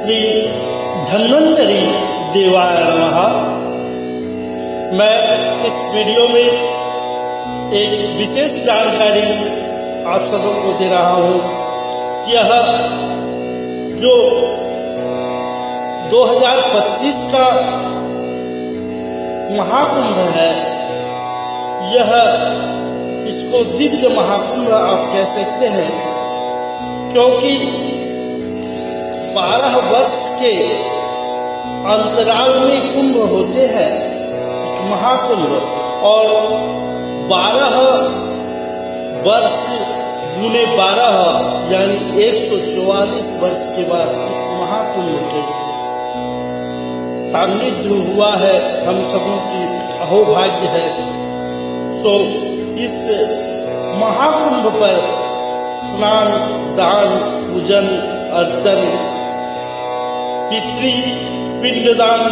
श्री धन्वंतरी देवाय नमः। मैं इस वीडियो में एक विशेष जानकारी आप सबों को दे रहा हूँ। यह जो 2025 का महाकुंभ है, यह इसको दिव्य महाकुंभ आप कह सकते हैं, क्योंकि 12 वर्ष के अंतराल में कुंभ होते हैं, महाकुंभ, और 12 वर्ष गुने 12 यानी 144 वर्ष के बाद इस महाकुंभ के सान्निध्य हुआ है। हम सबों की अहोभाग्य है। तो इस महाकुंभ पर स्नान, दान, पूजन, अर्चन, पितृ पिंडदान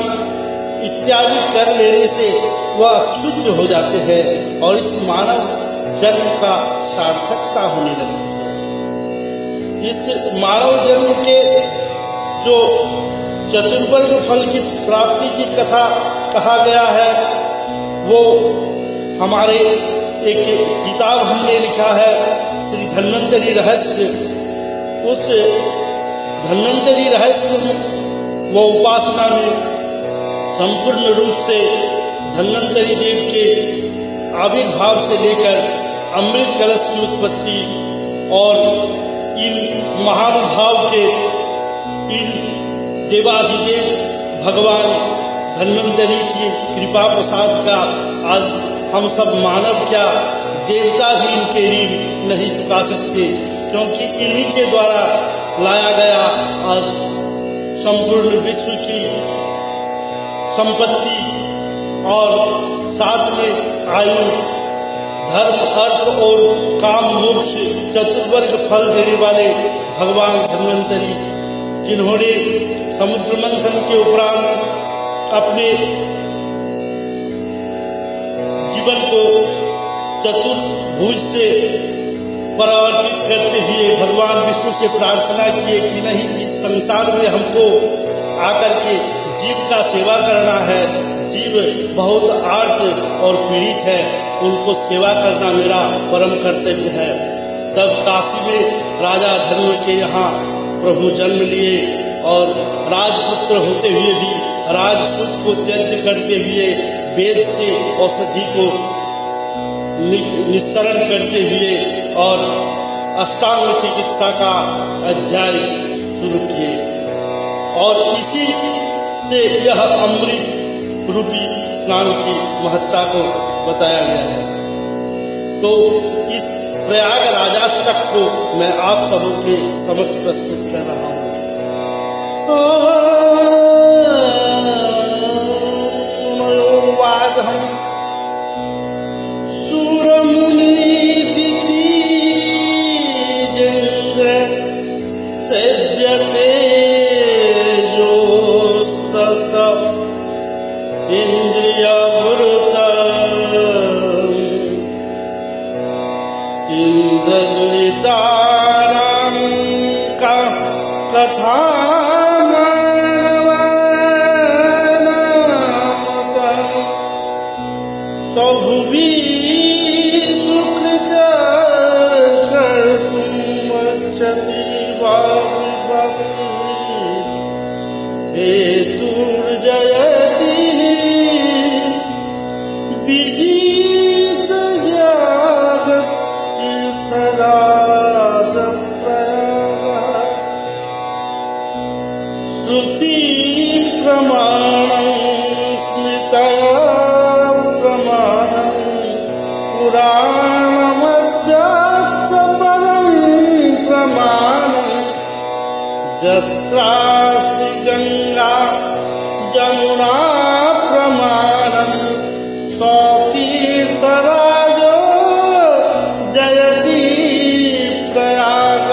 इत्यादि कर लेने से वह अक्षुद्ध हो जाते हैं और इस मानव जन्म का सार्थकता होने लगती है। इस मानव जन्म के जो चतुर्वर्ग फल की प्राप्ति की कथा कहा गया है, वो हमारे एक किताब हमने लिखा है, श्री धन्वंतरी रहस्य। उस धन्वंतरी रहस्य वो उपासना में संपूर्ण रूप से धन्वंतरी देव के आविर्भाव से लेकर अमृत कलश की उत्पत्ति और इन महानुभाव के, इन देवाधिदेव भगवान धन्वंतरी की कृपा प्रसाद का आज हम सब मानव क्या देवता भी इनके ऋण नहीं चुका सकते, क्योंकि इन्हीं के द्वारा लाया गया आज संपूर्ण विश्व की संपत्ति और साथ में आयु, धर्म, अर्थ और काम, मोक्ष चतुर्वर्ग फल देने वाले भगवान धन्वंतरी, जिन्होंने समुद्र मंथन के उपरांत अपने जीवन को चतुर्भुज से परावर्तित करते हुए भगवान विष्णु से प्रार्थना किए कि नहीं, इस संसार में हमको आकर के जीव का सेवा करना है। जीव बहुत आर्त और पीड़ित है, उनको सेवा करना मेरा परम कर्तव्य है। तब काशी में राजा धर्म के यहाँ प्रभु जन्म लिए और राजपुत्र होते हुए भी राजसुख को त्याज्य करते हुए वेद से औषधि को निस्सरण करते हुए और अष्टांग चिकित्सा का अध्याय शुरू किए, और इसी से यह अमृत रूपी स्नान की महत्ता को बताया गया है। तो इस प्रयाग राजाष्टक को मैं आप सबों के समक्ष प्रस्तुत कर रहा हूँ। आज हम कथा सभुवी सुकृत कर सुमचति भक्ति हेतुर्जयति विजित जगत् तीर्थराज श्रुति प्रमाणं स्मृतया प्रमाणं पुराणमध्यात्म परं प्रमाणं यत्रास्ति गंगा जमुना प्रमाणं सतीर्थराजो जयति प्रयाग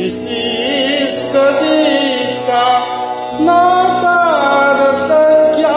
विशिष्ट दीक्षा नाचार संख्या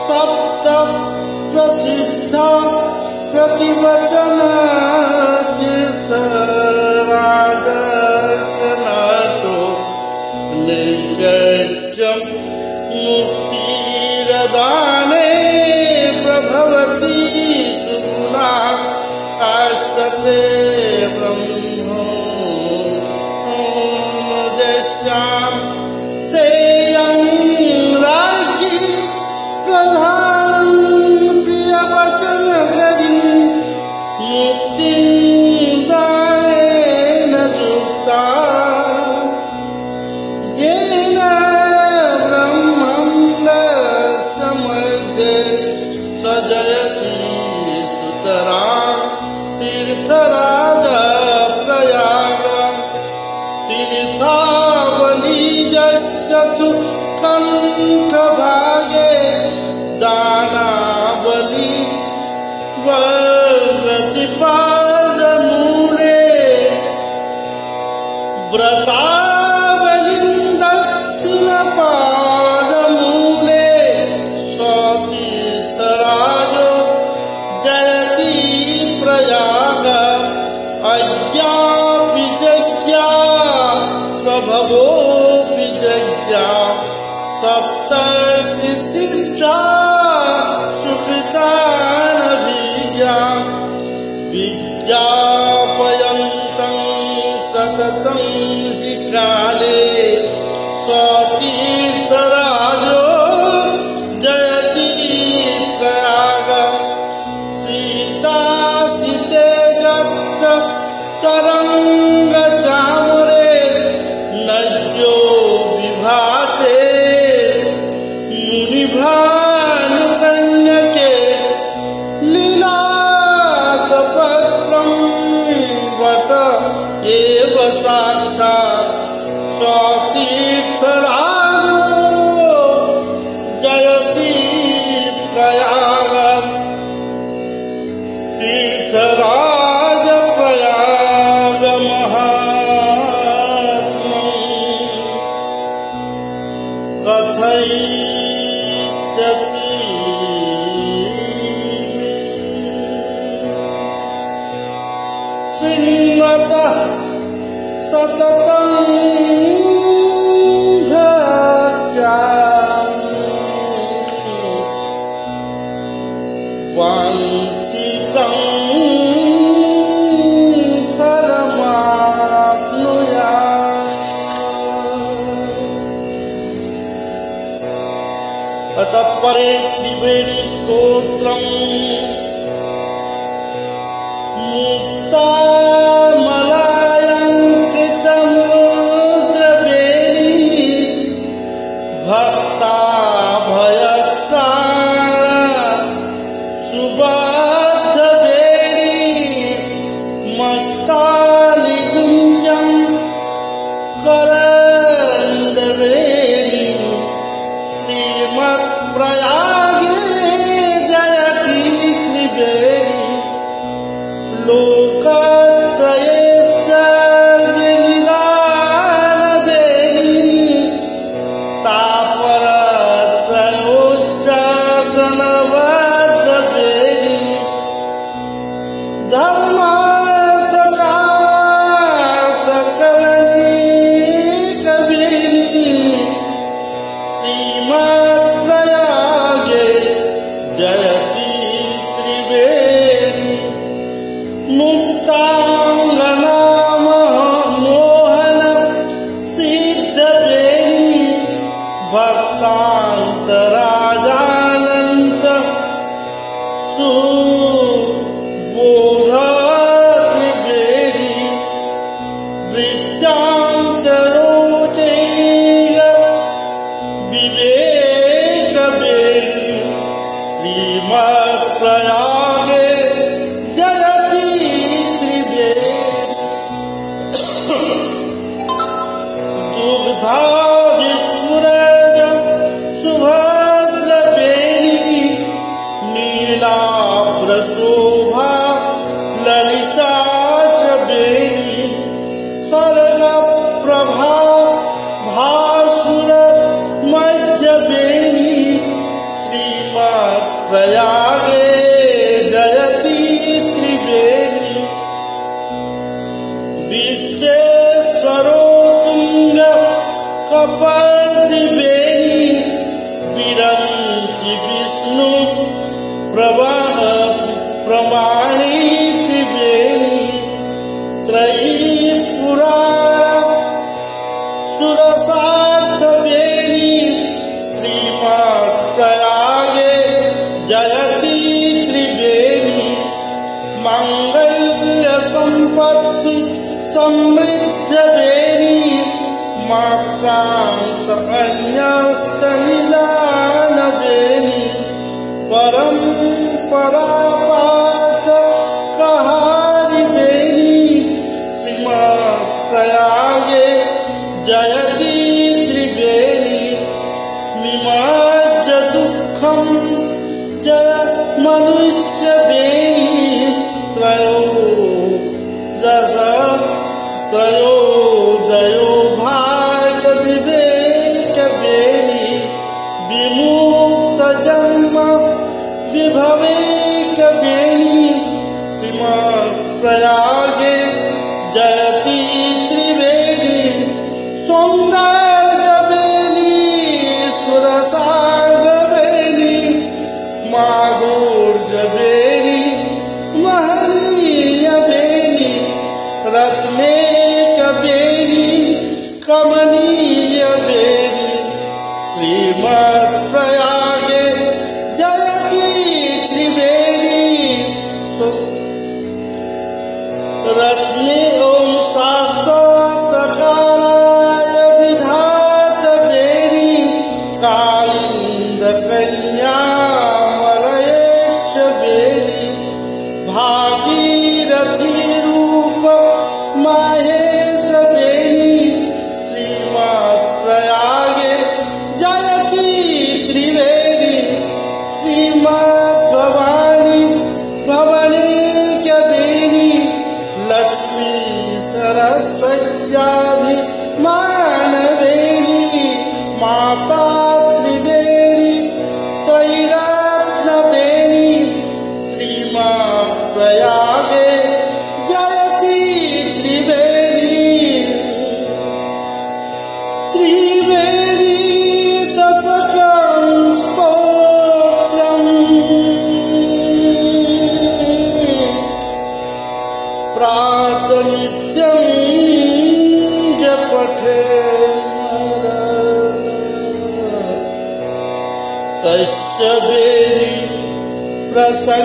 सप्त प्रसिद्ध प्रतिवचन तीर्थराजस्य नाथो नैकट्यं मुक्तिरदाने प्रभवति सुगुणा आस्ते ब्रह्मो जयश्याम सेयं राज्ञी प्रधानं प्रियवचन गरीं मुक्तिं दानेन जुक्ता येन ब्रह्माण्डस्य मध्ये सजयति सुतरां तीर्थराज प्रयाग तीर्थावलीजस्य तु कण्ठभागे दानावली प्रतिपादमूले व्रतावलिं दक्षिणपादमूले स्वतीर्थराजो जयति प्रयाग अज्ञापि जज्ञा प्रभवोऽपि जज्ञा सप्तर्षि सिद्धा सुकृतानभिज्ञा विज्ञापयन्तं सततं हि काले स्वतीर्थराजो जयति प्रयाग सीतासिते जत्र तरङ्गचामरे नद्यो विभाते मुनिभानुकन्यके लीलातपत्रं वट एव साक्षात् स्वतीर्थराजो जयति प्रयाग तीर्थराज प्रयाग महात्म्यं कथयिष्यति श्रीमतः सततं वाञ्छितं फलमाप्नुयात्। अतः परे त्रिवेणी स्तोत्रम् मुक्तामलायङ्कृतमुद्रवेणी भक्ताभयत्राण सुबद्धवेणी मत्तालिगुञ्जं करन्दवेणी श्रीमत्प्रयागे जयति त्रिवेणी लोकत्रयेश्चर्यनिदानवेणी तापरत्रयोच्चाटनबद्धवेणी धर्मार्थकार्थकलनीकवेणी श्रीमत्प्रयागे जयति त्रिवेणी मुक्ताङ्गनाम मोहन सिद्धवेणी भक्तान्तराजानन्त सुबोध त्रिवेणी विद्यान्तरोचैल विवेकवेणी श्रीमत्प्रयागे जयति त्रिवेणी दुग्धादिस्फुरज सुभद्रवेणी नीलाभ्रशोभा ललिता च वेणी सर्गप्रभा भासुर मध्यवेणी श्रीमत् प्रयागे जयति त्रिवेणी विश्वेश्वरो तुंग कपर्दिवेणी विरंचि विष्णु प्रवाह प्रमाणी त्रिवेणी त्रयीपुरा सुरसार्थवेणी श्रीमत्प्रयागे जयति त्रिवेणी मांगल्य संपत्ति समृद्धवेणी मात्रांत अन्यस्तनिदानवेणी परंपरापात कहारिवेणी श्रीमत्प्रयागे जयति त्रिवेणी निमज्ज दुःखं जय मनुष्यवेणी त्रयोदयो भाग्य विवेकवेणी विमुक्त जन्म विभवैकवेणी श्रीमत्प्रयागे जयति त्रिवेणी सौंदर्यवेणी सुरसार्गवेणी माधुर्यवेणी महनीयवेणी रत्नेकवेणी कमनीयवेणी श्रीमत्प्रयागे जयति त्रिवेणी रत्ने ओम शास्त्रप्रकाराय विधातवेणी कालिन्दकन्या मलयेशवेणी भागीरथी रूप माहेशवेणी श्रीमत्प्रयागे जयति त्रिवेणी श्रीमद्भवानी भवनेकवेणी लक्ष्मी सरस्वत्याभिमानवेणी माता त्रिवेणी त्रैरत्नवेणी श्रीमत्प्रयागे जयति त्रिवेणी त्रिवेणी दशकं स्तोत्रम् प्रातनित्यं जपठे तस्य वेणी प्रसन्नास्य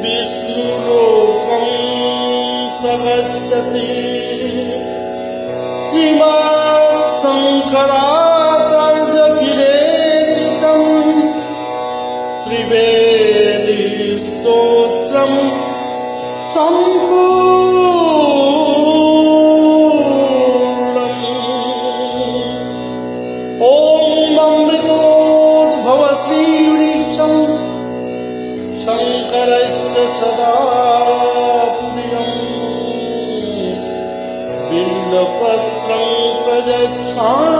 विष्णुलोकं स गच्छति श्रीमत्शङ्कराचार्य विरचितं त्रिवेणी स्तोत्रं सम्पूर्णम्। ॐ अमृतोद्भव श्रीवृक्षं शङ्करस्य सदा प्रियं बिल्वपत्रं प्रयच्छामि